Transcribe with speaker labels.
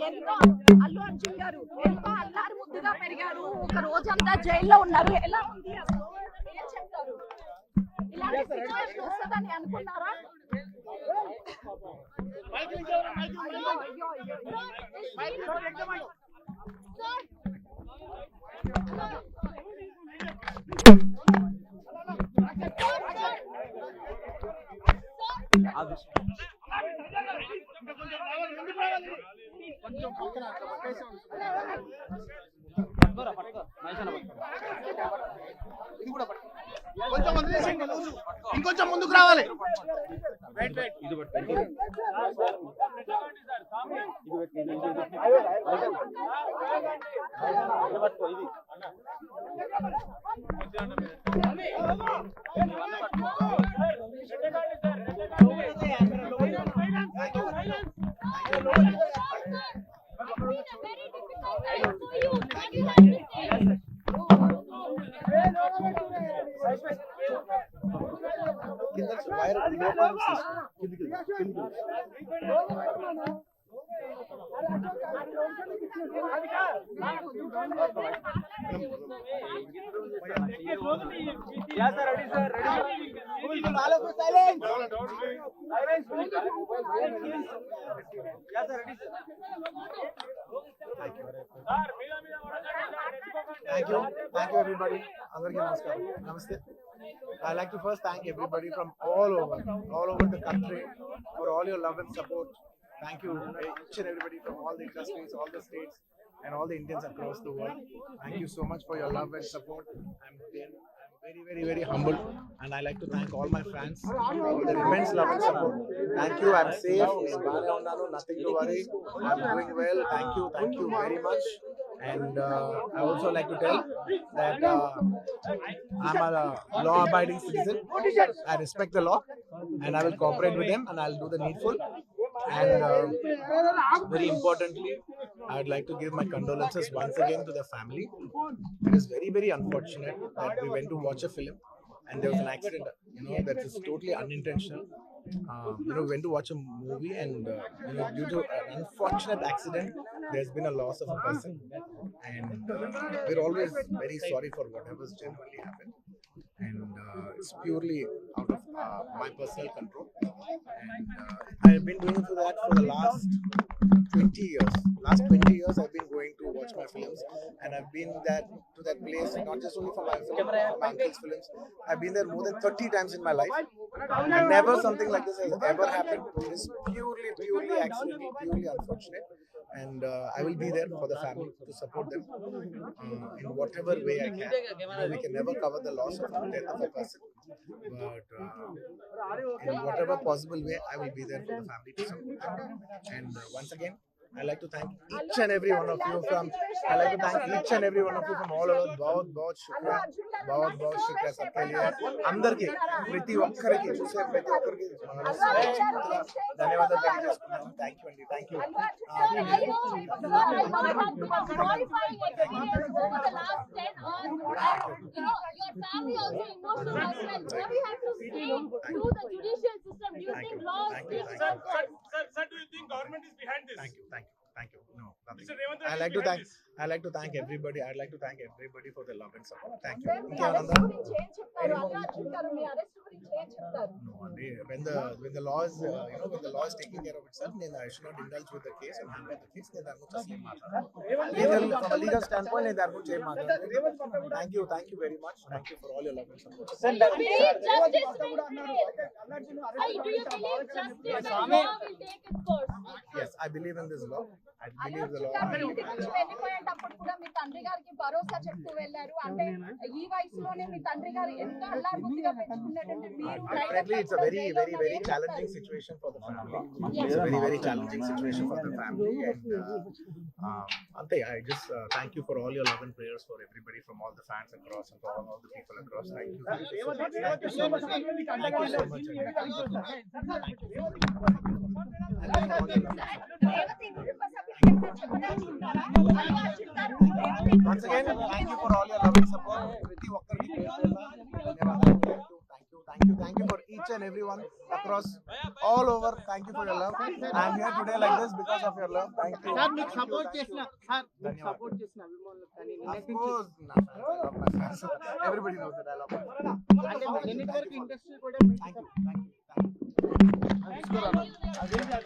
Speaker 1: ఎంతో అల్లు అర్జున్ గారు ఎంతో అల్లారు ముద్దుగా పెరిగారు, ఒక రోజంతా జైల్లో ఉన్నారు. ఎలా ఉంది ఏం చెప్తారు? ఇలాంటి సిచ్యువేషన్ వస్తుందని అనుకున్నారా?
Speaker 2: ఇంకొంచెం ముందుకు రావాలి. Thank you everybody. Namaste. I'd like to first thank everybody from all over the country for all your love and support. Thank you each and everybody from all the industries, all the states and all the Indians across the world. Thank you so much for your love and support. I'm very humbled, and I like to thank all my fans for their immense love and support. Thank you. I'm safe. Nothing to worry. I'm doing well. Thank you very much. And I also like to tell that I'm a law-abiding citizen. I respect the law, and I will cooperate with them, and I'll do the needful. And very importantly, I'd like to give my condolences once again to the family. It is very unfortunate that we went to watch a film and there was an accident, that is totally unintentional. We went to watch a movie and due to an unfortunate accident, there's been a loss of a person, and we're always very sorry for whatever's genuinely happened, and it's purely out of my personal control, and I've been doing that for the last 20 years. Last 20 years I've been going to watch my films, and I've been to that place not just only for my film, for my uncle's films. I've been there more than 30 times in my life. Never something like this has ever happened. It is purely accidental, purely unfortunate, and I will be there for the family to support them in whatever way I can. We can never cover the loss of the death of a person, but in whatever possible way I will be there for the family to support them. And once again, I'd like to thank each and every one of you from all over. बहुत शुक्रिया सबके लिए, अंदर के प्रति ఒక్కరికి చూసే ప్రతి ఒక్కరికి ధన్యవాదాలు తెలియజేస్తున్నాను. థ్యాంక్ యూ అండి. Thank you.
Speaker 3: Sir, do you think government is behind this?
Speaker 2: Thank you. No, nothing. I'd like to thank everybody. I'd like to thank everybody for their love and support. Thank you. No, when the law is taking care of itself, then I should not indulge with the case and handle the case. Then from a legal standpoint, thank you very much. Thank you for all your love and support.
Speaker 1: Do you believe justice will take its course?
Speaker 2: Yes, I believe in this law. I believe the law.
Speaker 1: వెళ్ళిపోయేటప్పుడు కూడా మీ తండ్రి గారికి భరోసా చెప్తూ వెళ్ళారు. అంటే ఈ వయసులోనే మీ తండ్రి గారు ఎంత అల్లారుముద్దుగా పెంచుకున్నట్టు
Speaker 2: Definitely, it's a very challenging situation for the family. It's a very challenging situation for the family, and Ante, I just thank you for all your love and prayers for everybody from all the fans across and for all the people across. Thank you so much. Thank you so much. Once again, thank you for all your love and support. ప్రతి ఒక్కరికి ధన్యవాదాలు. Thank you for each and everyone across all over. Thank you for your love. I am here today like this because of your love. Thank you.
Speaker 4: Sir మీకు support చేసిన
Speaker 2: ధన్యవాదాలు.
Speaker 4: Support చేసిన అభిమానులకు కానీ
Speaker 2: Of course, I love my fans. Everybody knows that I love my fans.
Speaker 4: అంటే నిన్నటి వరకు industry కూడా
Speaker 2: Thank you.